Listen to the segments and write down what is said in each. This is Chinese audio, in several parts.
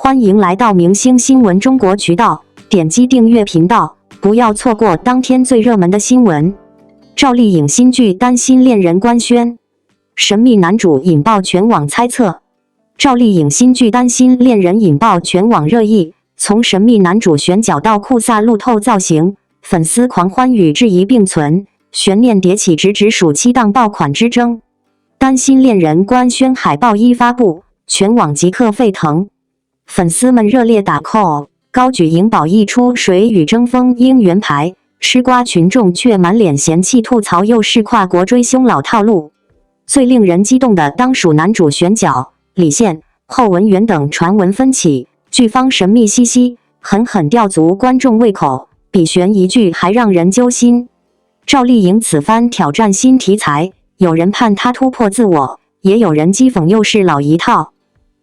欢迎来到明星新闻中国渠道，点击订阅频道，不要错过当天最热门的新闻。赵丽颖新剧担心恋人官宣，神秘男主引爆全网猜测。赵丽颖新剧担心恋人引爆全网热议，从神秘男主选角到酷飒路透造型，粉丝狂欢与质疑并存，悬念迭起，直属7档爆款之争。担心恋人官宣海报一发布，全网即刻沸腾，粉丝们热烈打 call， 高举颖宝一出水与争锋应援牌，吃瓜群众却满脸嫌弃吐槽又是跨国追凶老套路。最令人激动的当属男主选角，李现、后文元等传闻纷起，剧方神秘兮兮，狠狠吊足观众胃口，比悬疑剧还让人揪心。赵丽颖此番挑战新题材，有人盼她突破自我，也有人讥讽又是老一套。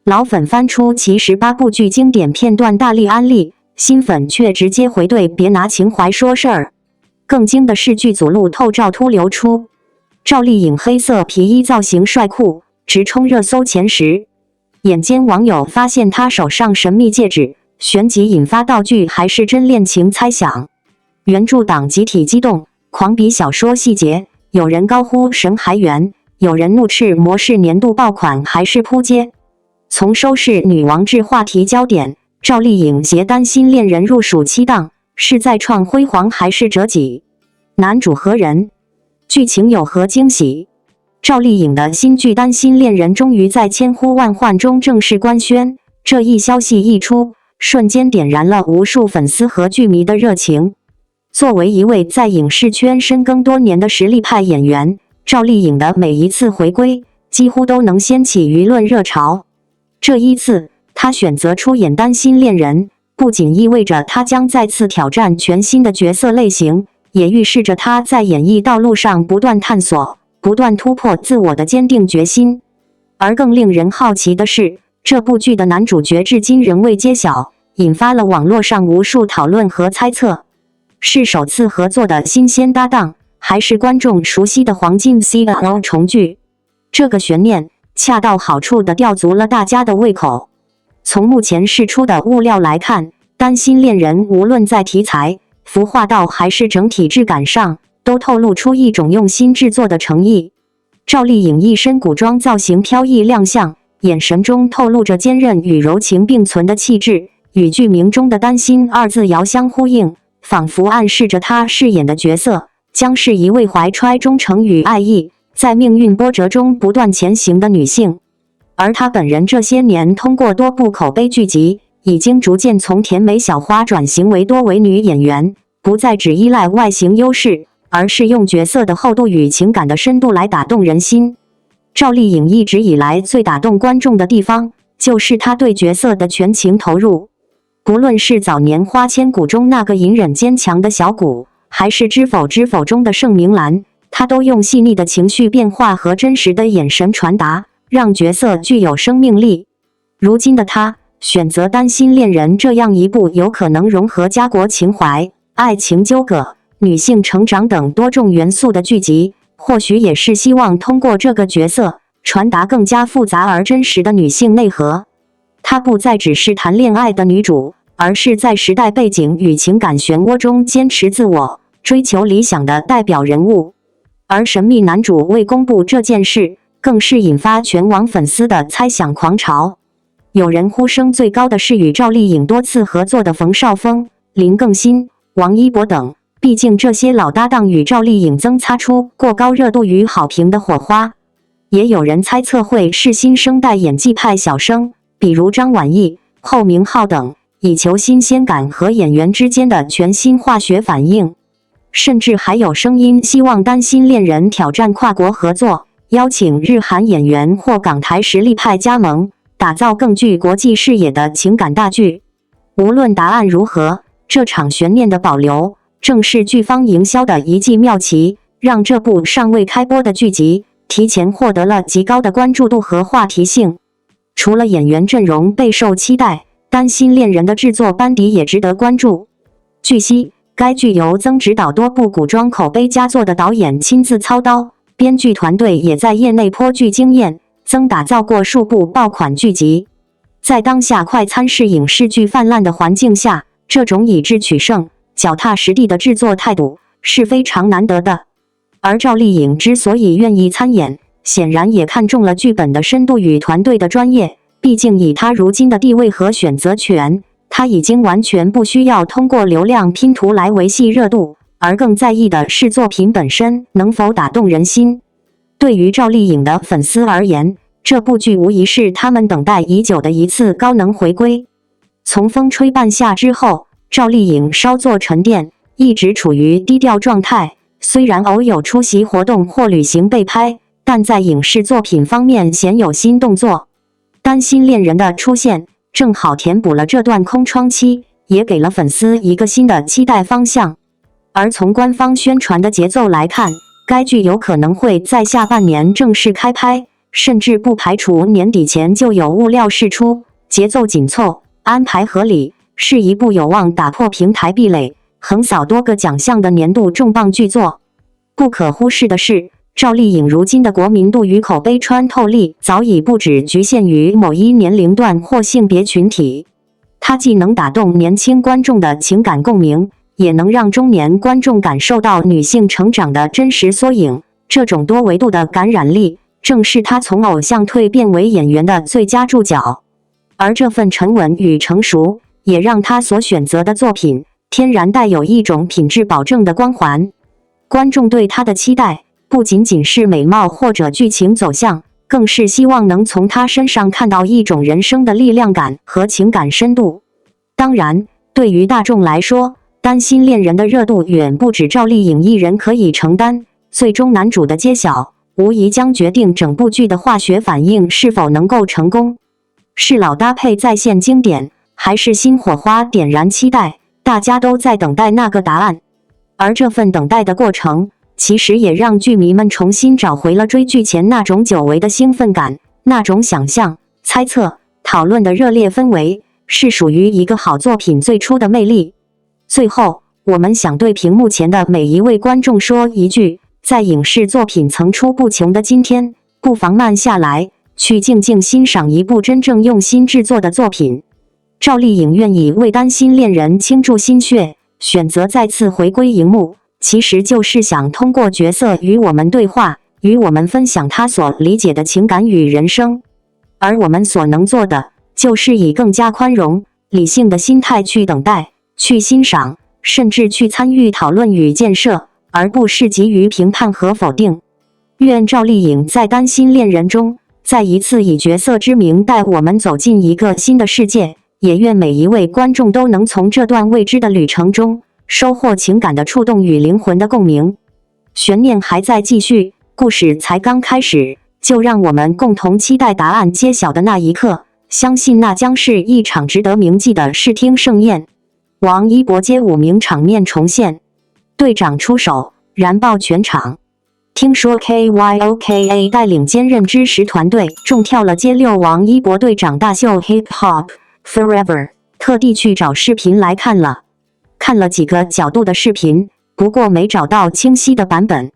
老粉翻出其18部剧经典片段大力安利，新粉却直接回怼别拿情怀说事儿。更惊的是剧组路透照突流出，赵丽颖黑色皮衣造型帅酷，直冲热搜前10。眼尖网友发现她手上神秘戒指，旋即引发道具还是真恋情猜想。原著党集体激动，狂比小说细节，有人高呼神还原，有人怒斥模式年度爆款还是扑街。从收视女王至话题焦点，赵丽颖携担心恋人入蜀7档，是再创辉煌还是折戟？男主何人？剧情有何惊喜？赵丽颖的新剧担心恋人终于在千呼万唤中正式官宣，这一消息一出，瞬间点燃了无数粉丝和剧迷的热情。作为一位在影视圈深耕多年的实力派演员，赵丽颖的每一次回归几乎都能掀起舆论热潮。这一次，她选择出演担心恋人，不仅意味着她将再次挑战全新的角色类型，也预示着她在演艺道路上不断探索、不断突破自我的坚定决心。而更令人好奇的是，这部剧的男主角至今仍未揭晓，引发了网络上无数讨论和猜测。是首次合作的新鲜搭档，还是观众熟悉的黄金 CL 重聚？这个悬念恰到好处地吊足了大家的胃口。从目前释出的物料来看，担心恋人无论在题材、服化道还是整体质感上，都透露出一种用心制作的诚意。赵丽颖一身古装造型飘逸亮相，眼神中透露着坚韧与柔情并存的气质，与剧名中的担心2字遥相呼应，仿佛暗示着她饰演的角色将是一位怀揣忠诚与爱意，在命运波折中不断前行的女性。而她本人这些年通过多部口碑剧集，已经逐渐从甜美小花转型为多维女演员，不再只依赖外形优势，而是用角色的厚度与情感的深度来打动人心。赵丽颖一直以来最打动观众的地方，就是她对角色的全情投入。不论是早年《花千骨》中那个隐忍坚强的小骨，还是《知否知否》中的盛明兰，她都用细腻的情绪变化和真实的眼神传达，让角色具有生命力。如今的她选择担心恋人这样一部有可能融合家国情怀、爱情纠葛、女性成长等多种元素的剧集，或许也是希望通过这个角色传达更加复杂而真实的女性内核。她不再只是谈恋爱的女主，而是在时代背景与情感漩涡中坚持自我、追求理想的代表人物。而神秘男主未公布这件事，更是引发全网粉丝的猜想狂潮。有人呼声最高的是与赵丽颖多次合作的冯绍峰、林更新、王一博等，毕竟这些老搭档与赵丽颖曾擦出过高热度与好评的火花。也有人猜测会是新生代演技派小生，比如张晚意、后明昊等，以求新鲜感和演员之间的全新化学反应。甚至还有声音希望担心恋人挑战跨国合作，邀请日韩演员或港台实力派加盟，打造更具国际视野的情感大剧。无论答案如何，这场悬念的保留，正是剧方营销的一记妙棋，让这部尚未开播的剧集提前获得了极高的关注度和话题性。除了演员阵容备受期待，担心恋人的制作班底也值得关注。据悉，该剧由曾执导多部古装口碑佳作的导演亲自操刀，编剧团队也在业内颇具经验，曾打造过数部爆款剧集。在当下快餐式影视剧泛滥的环境下，这种以智取胜、脚踏实地的制作态度是非常难得的。而赵丽颖之所以愿意参演，显然也看中了剧本的深度与团队的专业。毕竟以她如今的地位和选择权，她已经完全不需要通过流量拼图来维系热度，而更在意的是作品本身能否打动人心。对于赵丽颖的粉丝而言，这部剧无疑是他们等待已久的一次高能回归。从风吹半夏之后，赵丽颖稍作沉淀，一直处于低调状态。虽然偶有出席活动或旅行被拍，但在影视作品方面鲜有新动作。担心恋人的出现，正好填补了这段空窗期，也给了粉丝一个新的期待方向。而从官方宣传的节奏来看，该剧有可能会在下半年正式开拍，甚至不排除年底前就有物料释出。节奏紧凑，安排合理，是一部有望打破平台壁垒，横扫多个奖项的年度重磅剧作。不可忽视的是，赵丽颖如今的国民度与口碑穿透力早已不只局限于某一年龄段或性别群体，她既能打动年轻观众的情感共鸣，也能让中年观众感受到女性成长的真实缩影。这种多维度的感染力，正是她从偶像蜕变为演员的最佳注脚。而这份沉稳与成熟，也让她所选择的作品天然带有一种品质保证的光环。观众对她的期待，不仅仅是美貌或者剧情走向，更是希望能从她身上看到一种人生的力量感和情感深度。当然，对于大众来说，担心恋人的热度远不止赵丽颖一人可以承担。最终男主的揭晓，无疑将决定整部剧的化学反应是否能够成功。是老搭配再现经典，还是新火花点燃期待？大家都在等待那个答案。而这份等待的过程，其实也让剧迷们重新找回了追剧前那种久违的兴奋感，那种想象、猜测、讨论的热烈氛围，是属于一个好作品最初的魅力。最后，我们想对屏幕前的每一位观众说一句，在影视作品层出不穷的今天，不妨慢下来，去静静欣赏一部真正用心制作的作品。赵丽颖愿意为担心恋人倾注心血，选择再次回归荧幕，其实就是想通过角色与我们对话，与我们分享他所理解的情感与人生。而我们所能做的，就是以更加宽容、理性的心态去等待，去欣赏，甚至去参与讨论与建设，而不是急于评判和否定。愿赵丽颖在担心恋人中，再一次以角色之名带我们走进一个新的世界，也愿每一位观众都能从这段未知的旅程中收获情感的触动与灵魂的共鸣。悬念还在继续，故事才刚开始，就让我们共同期待答案揭晓的那一刻，相信那将是一场值得铭记的视听盛宴。王一博街舞名场面重现，队长出手，燃爆全场。听说 KYOKA 带领兼任支持团队中跳了街6王一博队长大秀 Hip Hop Forever， 特地去找视频来看了。看了几个角度的视频，不过没找到清晰的版本。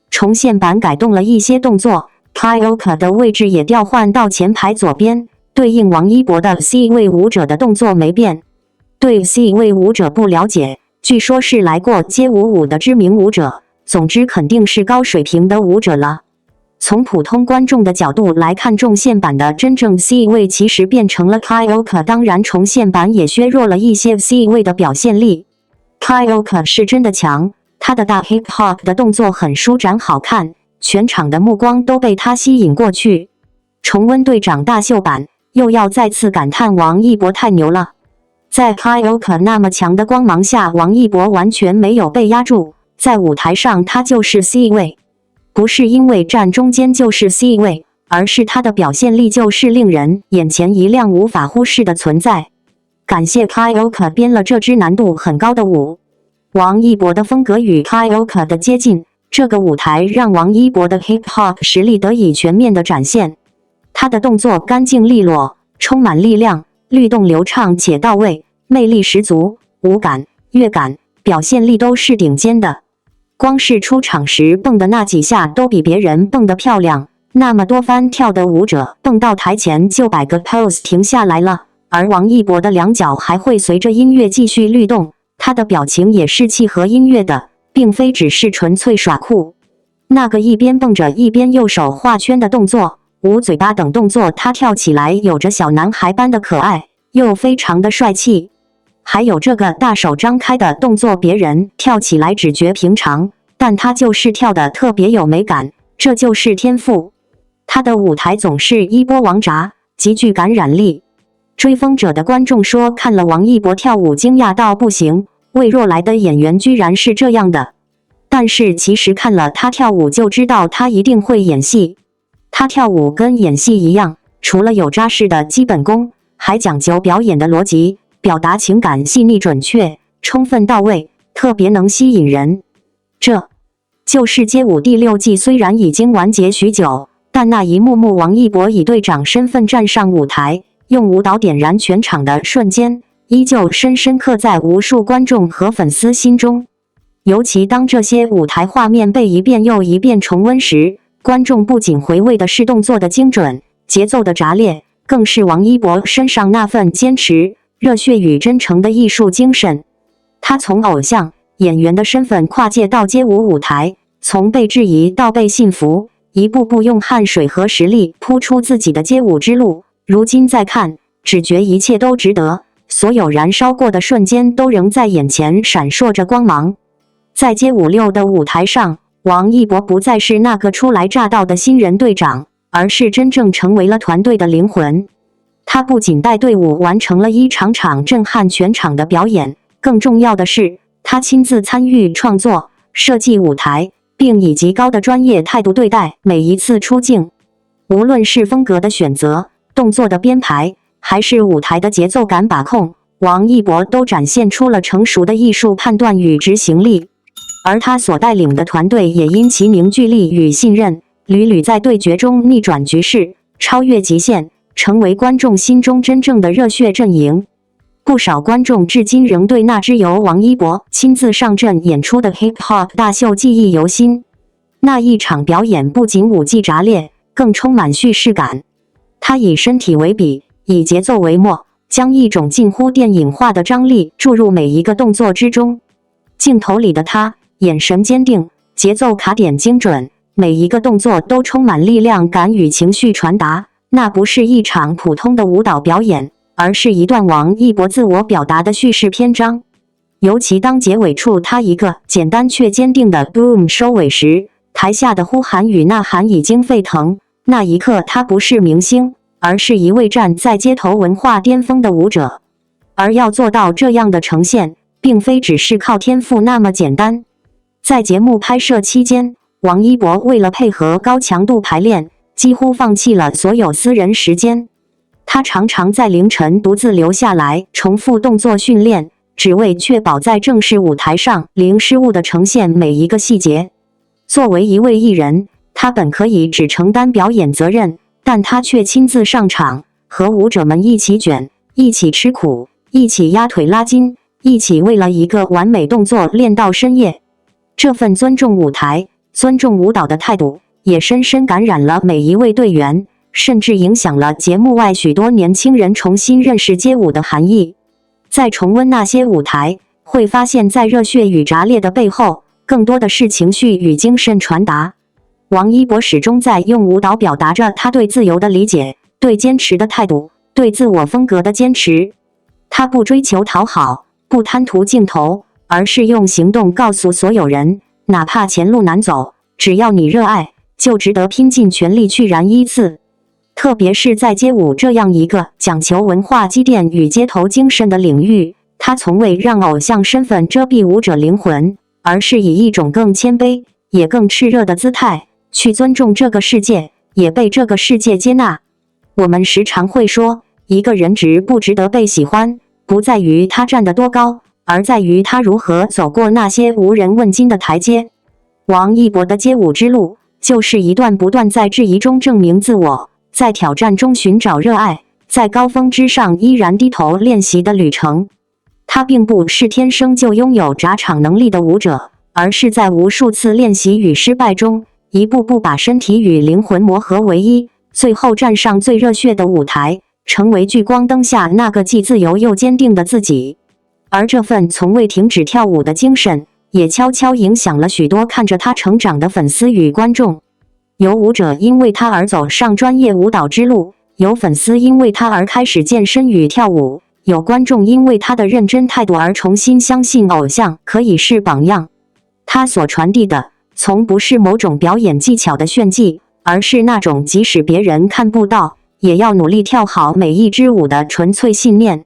重现版改动了一些动作 ，Kyoka 的位置也调换到前排左边，对应王一博的 C 位舞者的动作没变。对 C 位舞者不了解，据说是来过街舞的知名舞者，总之肯定是高水平的舞者了。从普通观众的角度来看，重现版的真正 C 位其实变成了 Kyoka， 当然重现版也削弱了一些 C 位的表现力。Kyoka 是真的强，他的大 hip hop 的动作很舒展好看，全场的目光都被他吸引过去。重温队长大秀版，又要再次感叹王一博太牛了。在 Kyoka 那么强的光芒下，王一博完全没有被压住，在舞台上他就是 C 位，不是因为站中间就是 C 位，而是他的表现力就是令人眼前一亮无法忽视的存在。感谢 Kyoka 编了这支难度很高的舞。王一博的风格与 Kyoka 的接近，这个舞台让王一博的 hip hop 实力得以全面的展现。他的动作干净利落，充满力量，律动流畅且到位，魅力十足，舞感、乐感、表现力都是顶尖的。光是出场时蹦的那几下都比别人蹦得漂亮，那么多翻跳的舞者蹦到台前就摆个 pose 停下来了，而王一博的两脚还会随着音乐继续律动，他的表情也是契合音乐的，并非只是纯粹耍酷。那个一边蹦着一边右手画圈的动作、捂嘴巴等动作，他跳起来有着小男孩般的可爱，又非常的帅气。还有这个大手张开的动作，别人跳起来只觉平常，但他就是跳得特别有美感，这就是天赋。他的舞台总是一波王炸，极具感染力。追风者的观众说看了王一博跳舞惊讶到不行，魏若来的演员居然是这样的。但是其实看了他跳舞就知道他一定会演戏。他跳舞跟演戏一样，除了有扎实的基本功，还讲究表演的逻辑，表达情感细腻准确，充分到位，特别能吸引人。这就是街舞第6季，虽然已经完结许久，但那一幕幕王一博以队长身份站上舞台，用舞蹈点燃全场的瞬间，依旧深深刻在无数观众和粉丝心中。尤其当这些舞台画面被一遍又一遍重温时，观众不仅回味的是动作的精准、节奏的炸裂，更是王一博身上那份坚持、热血与真诚的艺术精神。他从偶像、演员的身份跨界到街舞舞台，从被质疑到被信服，一步步用汗水和实力铺出自己的街舞之路。如今再看，只觉一切都值得，所有燃烧过的瞬间都仍在眼前闪烁着光芒。在街舞6的舞台上，王一博不再是那个初来乍到的新人队长，而是真正成为了团队的灵魂。他不仅带队伍完成了一场场震撼全场的表演，更重要的是，他亲自参与创作、设计舞台，并以极高的专业态度对待每一次出镜。无论是风格的选择、动作的编排，还是舞台的节奏感把控，王一博都展现出了成熟的艺术判断与执行力。而他所带领的团队也因其凝聚力与信任，屡屡在对决中逆转局势，超越极限，成为观众心中真正的热血阵营。不少观众至今仍对那支由王一博亲自上阵演出的 Hip Hop 大秀记忆犹新。那一场表演不仅舞技炸裂，更充满叙事感。他以身体为笔，以节奏为墨，将一种近乎电影化的张力注入每一个动作之中。镜头里的他，眼神坚定，节奏卡点精准，每一个动作都充满力量感与情绪传达。那不是一场普通的舞蹈表演，而是一段王一博自我表达的叙事篇章。尤其当结尾处他一个简单却坚定的 boom 收尾时，台下的呼喊与呐喊已经沸腾。那一刻他不是明星，而是一位站在街头文化巅峰的舞者。而要做到这样的呈现，并非只是靠天赋那么简单。在节目拍摄期间，王一博为了配合高强度排练，几乎放弃了所有私人时间。他常常在凌晨独自留下来重复动作训练，只为确保在正式舞台上零失误地呈现每一个细节。作为一位艺人，他本可以只承担表演责任，但他却亲自上场，和舞者们一起卷，一起吃苦，一起压腿拉筋，一起为了一个完美动作练到深夜。这份尊重舞台、尊重舞蹈的态度，也深深感染了每一位队员，甚至影响了节目外许多年轻人重新认识街舞的含义。在重温那些舞台，会发现在热血与炸裂的背后，更多的是情绪与精神传达。王一博始终在用舞蹈表达着他对自由的理解，对坚持的态度，对自我风格的坚持。他不追求讨好，不贪图镜头，而是用行动告诉所有人，哪怕前路难走，只要你热爱，就值得拼尽全力去燃一次。特别是在街舞这样一个讲求文化积淀与街头精神的领域，他从未让偶像身份遮蔽舞者灵魂，而是以一种更谦卑也更炽热的姿态去尊重这个世界，也被这个世界接纳。我们时常会说，一个人值不值得被喜欢，不在于他站得多高，而在于他如何走过那些无人问津的台阶。王一博的街舞之路，就是一段不断在质疑中证明自我，在挑战中寻找热爱，在高峰之上依然低头练习的旅程。他并不是天生就拥有炸场能力的舞者，而是在无数次练习与失败中，一步步把身体与灵魂磨合为一，最后站上最热血的舞台，成为聚光灯下那个既自由又坚定的自己。而这份从未停止跳舞的精神，也悄悄影响了许多看着他成长的粉丝与观众。有舞者因为他而走上专业舞蹈之路，有粉丝因为他而开始健身与跳舞，有观众因为他的认真态度而重新相信偶像可以是榜样。他所传递的，从不是某种表演技巧的炫技，而是那种即使别人看不到，也要努力跳好每一支舞的纯粹信念。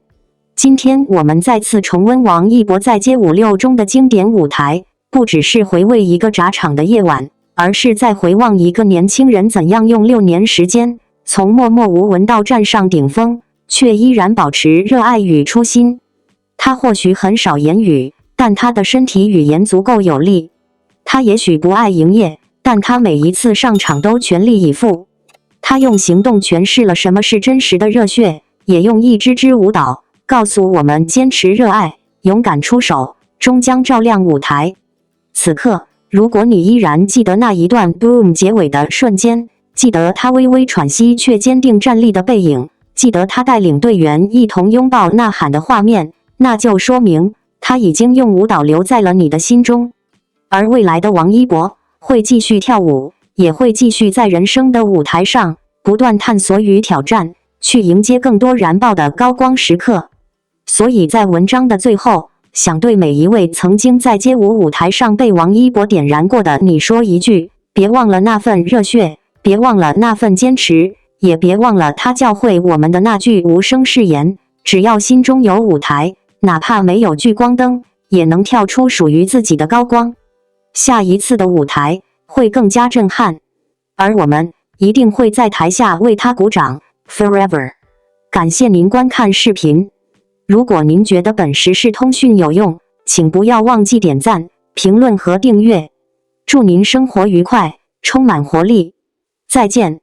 今天我们再次重温王一博在街舞6中的经典舞台，不只是回味一个炸场的夜晚，而是在回望一个年轻人怎样用6年时间，从默默无闻到站上顶峰，却依然保持热爱与初心。他或许很少言语，但他的身体语言足够有力。他也许不爱营业，但他每一次上场都全力以赴。他用行动诠释了什么是真实的热血，也用一支支舞蹈告诉我们坚持热爱，勇敢出手，终将照亮舞台。此刻，如果你依然记得那一段 boom 结尾的瞬间，记得他微微喘息却坚定站立的背影，记得他带领队员一同拥抱呐喊的画面，那就说明他已经用舞蹈留在了你的心中。而未来的王一博会继续跳舞，也会继续在人生的舞台上不断探索与挑战，去迎接更多燃爆的高光时刻。所以在文章的最后，想对每一位曾经在街舞舞台上被王一博点燃过的你说一句：别忘了那份热血，别忘了那份坚持，也别忘了他教会我们的那句无声誓言：只要心中有舞台，哪怕没有聚光灯，也能跳出属于自己的高光。下一次的舞台会更加震撼，而我们一定会在台下为他鼓掌 forever。 感谢您观看视频。如果您觉得本时事通讯有用，请不要忘记点赞、评论和订阅。祝您生活愉快，充满活力。再见。